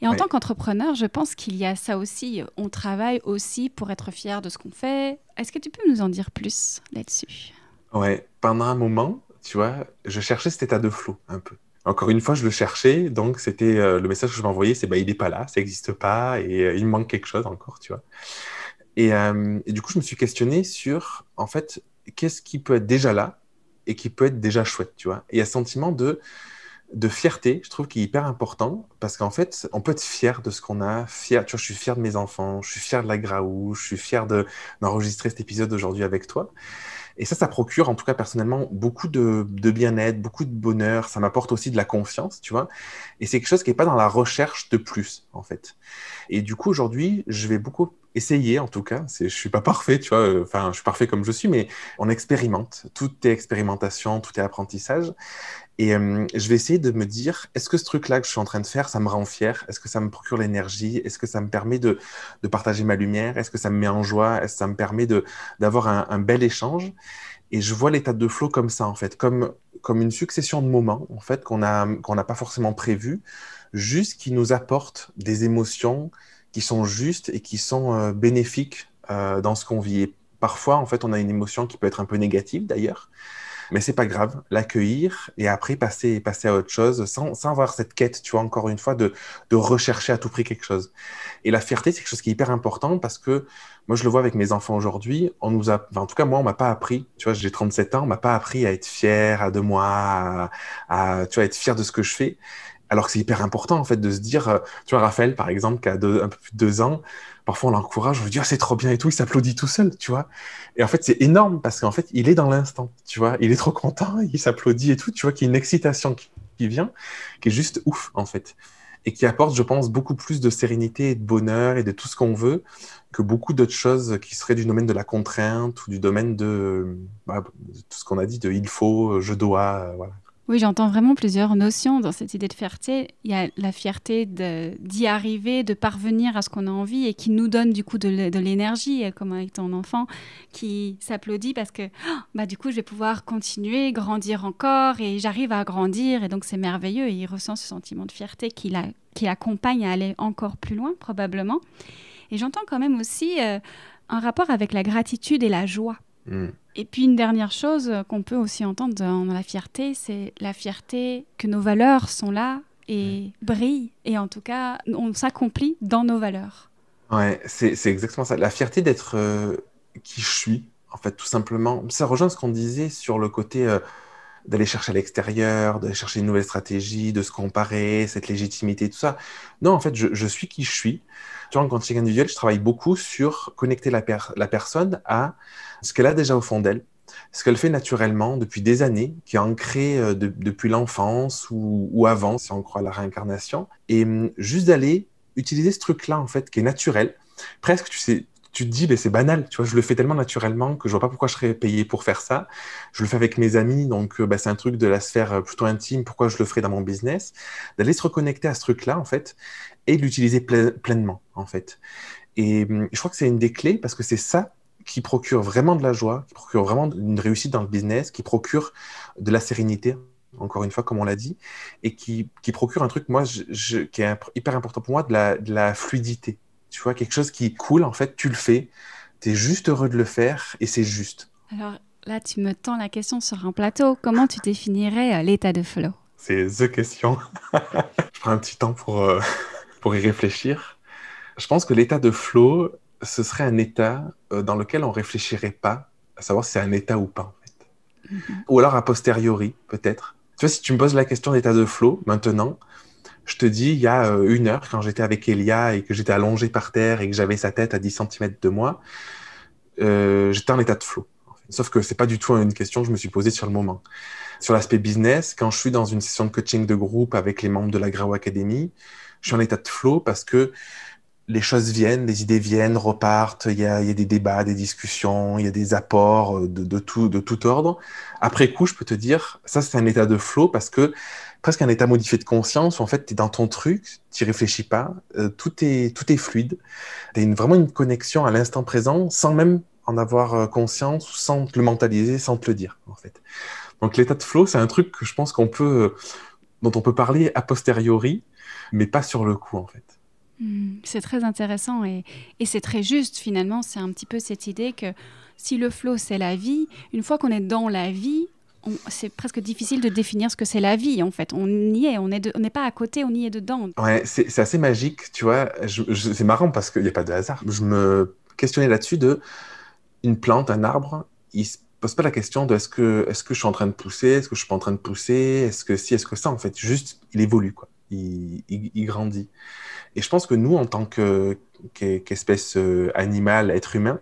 Et en tant Ouais, qu'entrepreneur, je pense qu'il y a ça aussi. On travaille aussi pour être fier de ce qu'on fait. Est-ce que tu peux nous en dire plus là-dessus? ouais. Pendant un moment, tu vois, je cherchais cet état de flow un peu. Encore une fois, je le cherchais, donc c'était le message que je m'envoyais, c'est bah, il n'est pas là, ça n'existe pas, et il me manque quelque chose encore, tu vois. Et du coup, je me suis questionné sur, en fait, qu'est-ce qui peut être déjà là et qui peut être déjà chouette, tu vois. Et il y a ce sentiment de fierté, je trouve, qui est hyper important, parce qu'en fait, on peut être fier de ce qu'on a, fier, tu vois, je suis fier de mes enfants, je suis fier de la Graou, je suis fier d'enregistrer cet épisode aujourd'hui avec toi. Et ça procure, en tout cas personnellement, beaucoup de bien-être, beaucoup de bonheur. Ça m'apporte aussi de la confiance, tu vois. Et c'est quelque chose qui n'est pas dans la recherche de plus, en fait. Et du coup, aujourd'hui, je vais beaucoup essayer, en tout cas. Je suis pas parfait, tu vois. Enfin, je suis parfait comme je suis, mais on expérimente. Tout est expérimentation, tout est apprentissage. Et je vais essayer de me dire, est-ce que ce truc-là que je suis en train de faire, ça me rend fier? Est-ce que ça me procure l'énergie? Est-ce que ça me permet de partager ma lumière? Est-ce que ça me met en joie? Est-ce que ça me permet d'avoir un bel échange? Et je vois l'état de flow comme ça, en fait, comme une succession de moments, en fait, qu'on n'a pas forcément prévu, juste qui nous apportent des émotions qui sont justes et qui sont bénéfiques dans ce qu'on vit. Et parfois, en fait, on a une émotion qui peut être un peu négative, d'ailleurs. Mais c'est pas grave, l'accueillir et après passer à autre chose sans avoir cette quête, tu vois, encore une fois, de rechercher à tout prix quelque chose. Et la fierté, c'est quelque chose qui est hyper important parce que moi, je le vois avec mes enfants aujourd'hui, enfin, en tout cas, moi, on m'a pas appris, tu vois, j'ai 37 ans, on m'a pas appris à être fier de moi, tu vois, être fier de ce que je fais. Alors que c'est hyper important, en fait, de se dire, tu vois, Raphaël, par exemple, qui a un peu plus de 2 ans, parfois on l'encourage, on lui dit, ah, c'est trop bien et tout, il s'applaudit tout seul, tu vois. Et en fait, c'est énorme parce qu'en fait, il est dans l'instant, tu vois. Il est trop content, il s'applaudit et tout, tu vois, qu'il y a une excitation qui vient, qui est juste ouf, en fait. Et qui apporte, je pense, beaucoup plus de sérénité et de bonheur et de tout ce qu'on veut que beaucoup d'autres choses qui seraient du domaine de la contrainte ou du domaine de tout ce qu'on a dit, de il faut, je dois, voilà. Oui, j'entends vraiment plusieurs notions dans cette idée de fierté. Il y a la fierté d'y arriver, de parvenir à ce qu'on a envie et qui nous donne du coup de l'énergie, comme avec ton enfant qui s'applaudit parce que bah, du coup, je vais pouvoir continuer, grandir encore et j'arrive à grandir et donc c'est merveilleux et il ressent ce sentiment de fierté qui l'accompagne à aller encore plus loin probablement. Et j'entends quand même aussi un rapport avec la gratitude et la joie. Mm. Et puis une dernière chose qu'on peut aussi entendre dans la fierté, c'est la fierté que nos valeurs sont là et brillent. Et en tout cas, on s'accomplit dans nos valeurs. Ouais, c'est exactement ça. La fierté d'être qui je suis, en fait, tout simplement. Ça rejoint ce qu'on disait sur le côté d'aller chercher à l'extérieur, d'aller chercher une nouvelle stratégie, de se comparer, cette légitimité, tout ça. Non, en fait, je suis qui je suis. Tu vois, en coaching individuel, je travaille beaucoup sur connecter la personne à ce qu'elle a déjà au fond d'elle ce qu'elle fait naturellement depuis des années, qui est ancré depuis l'enfance ou avant, si on croit à la réincarnation, et juste d'aller utiliser ce truc-là, en fait, qui est naturel. Presque, tu sais, tu te dis, ben, c'est banal, tu vois, je le fais tellement naturellement que je vois pas pourquoi je serais payé pour faire ça. Je le fais avec mes amis, donc ben, c'est un truc de la sphère plutôt intime, pourquoi je le ferais dans mon business? D'aller se reconnecter à ce truc-là, en fait, et de l'utiliser pleinement, en fait. Et je crois que c'est une des clés parce que c'est ça qui procure vraiment de la joie, qui procure vraiment une réussite dans le business, qui procure de la sérénité, encore une fois, comme on l'a dit, et qui procure un truc, moi, qui est hyper important pour moi, de la fluidité. Tu vois, quelque chose qui coule, en fait, tu le fais, tu es juste heureux de le faire et c'est juste. Alors là, tu me tends la question sur un plateau. Comment tu définirais l'état de flow? C'est the question. Je prends un petit temps pour y réfléchir. Je pense que l'état de flow, ce serait un état dans lequel on réfléchirait pas à savoir si c'est un état ou pas, en fait. Ou alors a posteriori, peut-être. Tu vois, si tu me poses la question d'état de flow, maintenant, je te dis, il y a 1 heure, quand j'étais avec Elia et que j'étais allongé par terre et que j'avais sa tête à 10 centimètres de moi, j'étais en état de flow. En fait. Sauf que c'est pas du tout une question que je me suis posée sur le moment. Sur l'aspect business, quand je suis dans une session de coaching de groupe avec les membres de la Grau Academy, je suis en état de flow parce que les choses viennent, les idées viennent, repartent, il y a des débats, des discussions, il y a des apports de tout ordre. Après coup, je peux te dire, ça c'est un état de flow parce que presque un état modifié de conscience où en fait tu es dans ton truc, tu n'y réfléchis pas, tout est fluide. Tu as vraiment une connexion à l'instant présent sans même en avoir conscience, sans te le mentaliser, sans te le dire en fait. Donc l'état de flow, c'est un truc que je pense dont on peut parler a posteriori, mais pas sur le coup en fait. C'est très intéressant et c'est très juste finalement. C'est un petit peu cette idée que si le flow c'est la vie, une fois qu'on est dans la vie, c'est presque difficile de définir ce que c'est la vie en fait. On y est, on n'est pas à côté, on y est dedans. Ouais, c'est assez magique, tu vois. C'est marrant parce qu'il n'y a pas de hasard. Je me questionnais là-dessus de une plante, un arbre, il se pose pas la question de est-ce que je suis en train de pousser, est-ce que je suis pas en train de pousser, est-ce que si, est-ce que ça, en fait. Juste, il évolue, quoi. Il grandit. Et je pense que nous, en tant qu'espèce animale, être humain,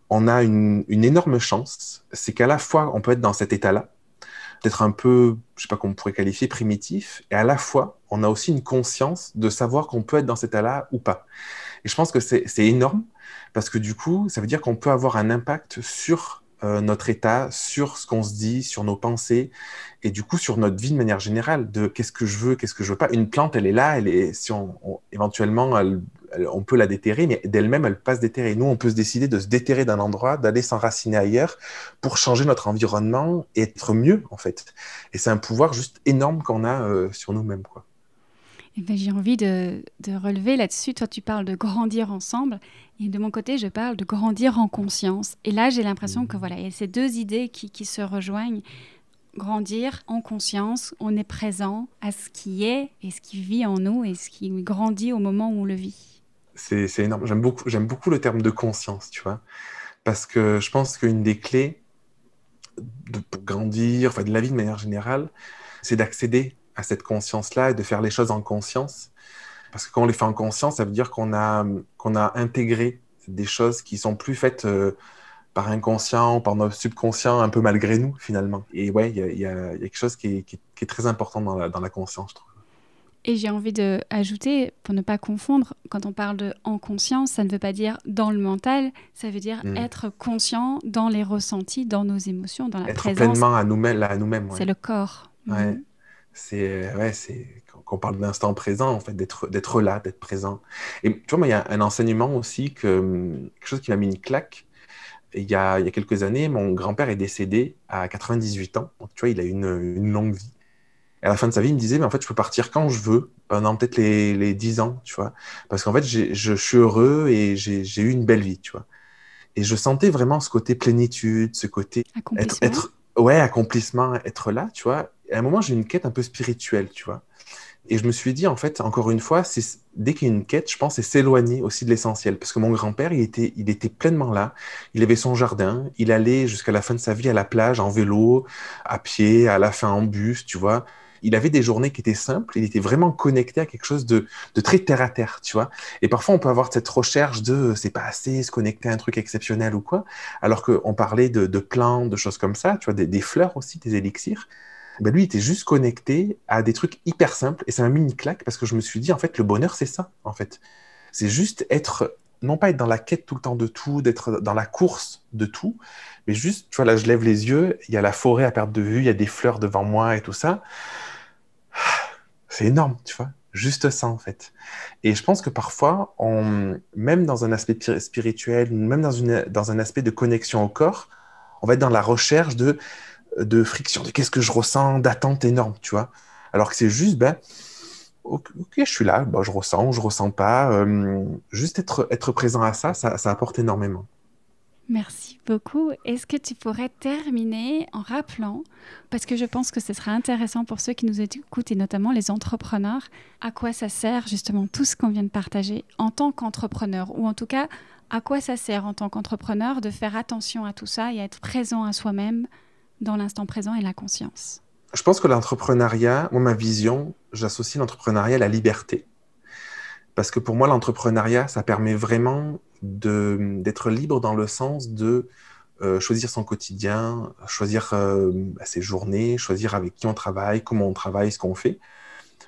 on a une énorme chance. C'est qu'à la fois, on peut être dans cet état-là, peut-être un peu, je sais pas comment on pourrait qualifier, primitif, et à la fois, on a aussi une conscience de savoir qu'on peut être dans cet état-là ou pas. Et je pense que c'est énorme, parce que du coup, ça veut dire qu'on peut avoir un impact sur notre état, sur ce qu'on se dit, sur nos pensées, et du coup sur notre vie de manière générale, de qu'est-ce que je veux, qu'est-ce que je veux pas. Une plante, elle est là, si éventuellement, on peut la déterrer, mais d'elle-même, elle peut pas se déterrer. Nous, on peut se décider de se déterrer d'un endroit, d'aller s'enraciner ailleurs pour changer notre environnement et être mieux, en fait. Et c'est un pouvoir juste énorme qu'on a sur nous-mêmes, quoi. Eh ben, j'ai envie de relever là-dessus. Toi, tu parles de grandir ensemble. Et de mon côté, je parle de grandir en conscience. Et là, j'ai l'impression que voilà, il y a ces deux idées qui se rejoignent. Grandir en conscience, on est présent à ce qui est et ce qui vit en nous et ce qui grandit au moment où on le vit. C'est énorme. J'aime beaucoup le terme de conscience, tu vois. Parce que je pense qu'une des clés pour grandir, enfin de la vie de manière générale, c'est d'accéder à cette conscience-là et de faire les choses en conscience. Parce que quand on les fait en conscience, ça veut dire qu'on a intégré des choses qui sont plus faites par inconscient, par notre subconscient, un peu malgré nous, finalement. Et ouais, il y a quelque chose qui est très important dans la conscience, je trouve. Et j'ai envie d'ajouter, pour ne pas confondre, quand on parle de en conscience, ça ne veut pas dire dans le mental, ça veut dire être conscient dans les ressentis, dans nos émotions, dans la être présence. Être pleinement à nous-mêmes. Ouais. C'est le corps. Ouais. C'est qu'on parle d'instant présent, en fait, d'être là, d'être présent. Et tu vois, moi, il y a un enseignement aussi, quelque chose qui m'a mis une claque. Il y a quelques années, mon grand-père est décédé à 98 ans. Donc, tu vois, il a une longue vie. Et à la fin de sa vie, il me disait, mais en fait, je peux partir quand je veux, pendant peut-être les 10 ans, tu vois. Parce qu'en fait, je suis heureux et j'ai eu une belle vie, tu vois. Et je sentais vraiment ce côté plénitude, ce côté accomplissement, être là, tu vois. Et à un moment, j'ai une quête un peu spirituelle, tu vois. Et je me suis dit, en fait, encore une fois, dès qu'il y a une quête, je pense, c'est s'éloigner aussi de l'essentiel. Parce que mon grand-père, il était pleinement là. Il avait son jardin. Il allait jusqu'à la fin de sa vie à la plage, en vélo, à pied, à la fin en bus, tu vois. il avait des journées qui étaient simples, il était vraiment connecté à quelque chose de très terre-à-terre, tu vois. Et parfois, on peut avoir cette recherche de c'est pas assez, se connecter à un truc exceptionnel ou quoi, alors qu'on parlait de plantes, de choses comme ça, tu vois, des fleurs aussi, des élixirs. Ben lui, il était juste connecté à des trucs hyper simples et ça m'a mis une claque parce que je me suis dit, en fait, le bonheur, c'est ça, en fait. C'est juste être, non pas être dans la quête tout le temps de tout, d'être dans la course de tout, mais juste, tu vois, là, je lève les yeux, il y a la forêt à perte de vue, il y a des fleurs devant moi et tout ça. C'est énorme, tu vois. Juste ça, en fait. Et je pense que parfois, même dans un aspect spirituel, même dans un aspect de connexion au corps, on va être dans la recherche de friction, de qu'est-ce que je ressens, d'attente énorme, tu vois. Alors que c'est juste, ok, je suis là, je ressens ou je ressens pas. Juste être présent à ça apporte énormément. Merci beaucoup. Est-ce que tu pourrais terminer en rappelant, parce que je pense que ce sera intéressant pour ceux qui nous écoutent et notamment les entrepreneurs, à quoi ça sert justement tout ce qu'on vient de partager en tant qu'entrepreneur, ou en tout cas, à quoi ça sert en tant qu'entrepreneur de faire attention à tout ça et à être présent à soi-même dans l'instant présent et la conscience? Je pense que l'entrepreneuriat, moi, ma vision, j'associe l'entrepreneuriat à la liberté. Parce que pour moi, l'entrepreneuriat, ça permet vraiment d'être libre dans le sens de choisir son quotidien, choisir ses journées, choisir avec qui on travaille, comment on travaille, ce qu'on fait.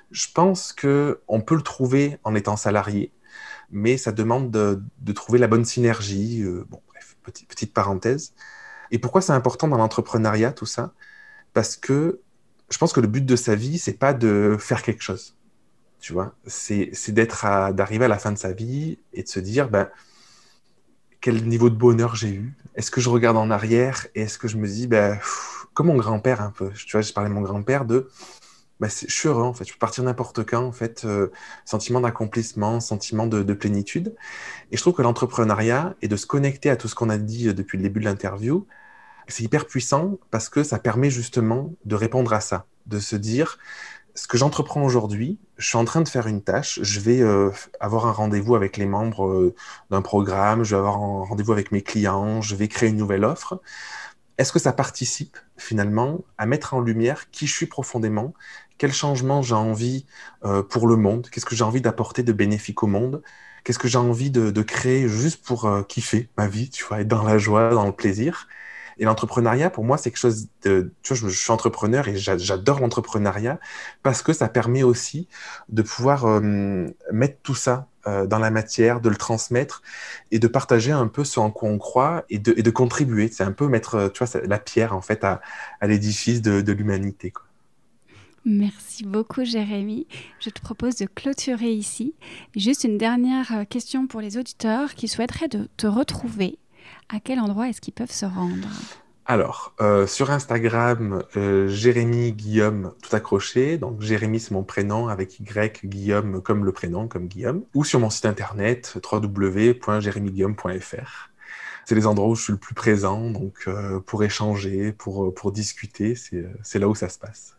Je pense qu'on peut le trouver en étant salarié, mais ça demande de trouver la bonne synergie. Bref, petite parenthèse. Et pourquoi c'est important dans l'entrepreneuriat, tout ça? Parce que je pense que le but de sa vie, c'est pas de faire quelque chose. Tu vois, c'est d'arriver à la fin de sa vie et de se dire, quel niveau de bonheur j'ai eu? Est-ce que je regarde en arrière et est-ce que je me dis, comme mon grand-père un peu, tu vois, je parlais de mon grand-père je suis heureux en fait, je peux partir n'importe quand en fait, sentiment d'accomplissement, sentiment de plénitude. Et je trouve que l'entrepreneuriat et de se connecter à tout ce qu'on a dit depuis le début de l'interview, c'est hyper puissant parce que ça permet justement de répondre à ça, de se dire, ce que j'entreprends aujourd'hui, je suis en train de faire une tâche, je vais avoir un rendez-vous avec les membres d'un programme, je vais avoir un rendez-vous avec mes clients, je vais créer une nouvelle offre. Est-ce que ça participe finalement à mettre en lumière qui je suis profondément, quel changement j'ai envie pour le monde, qu'est-ce que j'ai envie d'apporter de bénéfique au monde, qu'est-ce que j'ai envie de créer juste pour kiffer ma vie, tu vois, être dans la joie, dans le plaisir. Et l'entrepreneuriat, pour moi, c'est quelque chose de... Tu vois, je suis entrepreneur et j'adore l'entrepreneuriat parce que ça permet aussi de pouvoir mettre tout ça dans la matière, de le transmettre et de partager un peu ce en quoi on croit et de contribuer. C'est un peu mettre, tu vois, la pierre, en fait, à l'édifice de l'humanité, quoi. Merci beaucoup, Jérémy. Je te propose de clôturer ici. Juste une dernière question pour les auditeurs qui souhaiteraient te retrouver. À quel endroit est-ce qu'ils peuvent se rendre? Alors, sur Instagram, Jérémy Guillaume, tout accroché. Donc, Jérémy, c'est mon prénom, avec Y, Guillaume, comme le prénom, comme Guillaume. Ou sur mon site internet, www.jeremyguillaume.fr. C'est les endroits où je suis le plus présent, donc pour échanger, pour discuter, c'est là où ça se passe.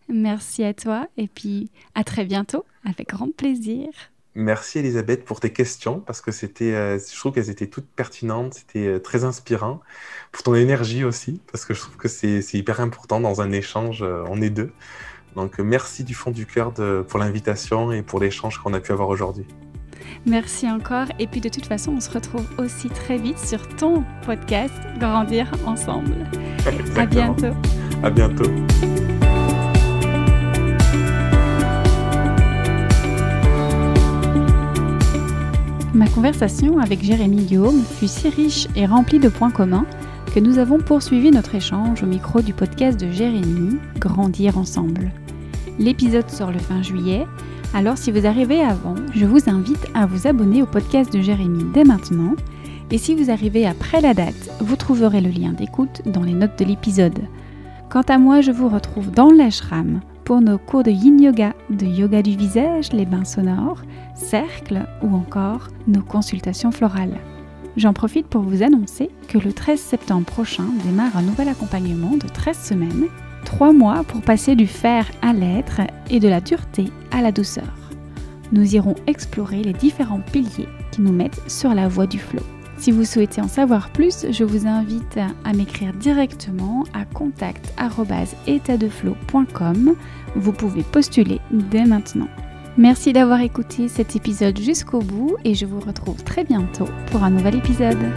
Merci à toi et puis à très bientôt, avec grand plaisir. Merci Elisabeth pour tes questions, parce que je trouve qu'elles étaient toutes pertinentes, c'était très inspirant. Pour ton énergie aussi, parce que je trouve que c'est hyper important dans un échange, on est deux. Donc merci du fond du cœur pour l'invitation et pour l'échange qu'on a pu avoir aujourd'hui. Merci encore et puis de toute façon on se retrouve aussi très vite sur ton podcast Grandir ensemble. À bientôt. À bientôt. Ma conversation avec Jérémy Guillaume fut si riche et remplie de points communs que nous avons poursuivi notre échange au micro du podcast de Jérémy, Grandir ensemble. L'épisode sort le 20 juillet, alors si vous arrivez avant, je vous invite à vous abonner au podcast de Jérémy dès maintenant. Et si vous arrivez après la date, vous trouverez le lien d'écoute dans les notes de l'épisode. Quant à moi, je vous retrouve dans l'ashram pour nos cours de yin yoga, de yoga du visage, les bains sonores, cercles ou encore nos consultations florales. J'en profite pour vous annoncer que le 13 septembre prochain démarre un nouvel accompagnement de 13 semaines, 3 mois pour passer du faire à l'être et de la dureté à la douceur. Nous irons explorer les différents piliers qui nous mettent sur la voie du flow. Si vous souhaitez en savoir plus, je vous invite à m'écrire directement à contact@étatdeflow.com. Vous pouvez postuler dès maintenant. Merci d'avoir écouté cet épisode jusqu'au bout et je vous retrouve très bientôt pour un nouvel épisode.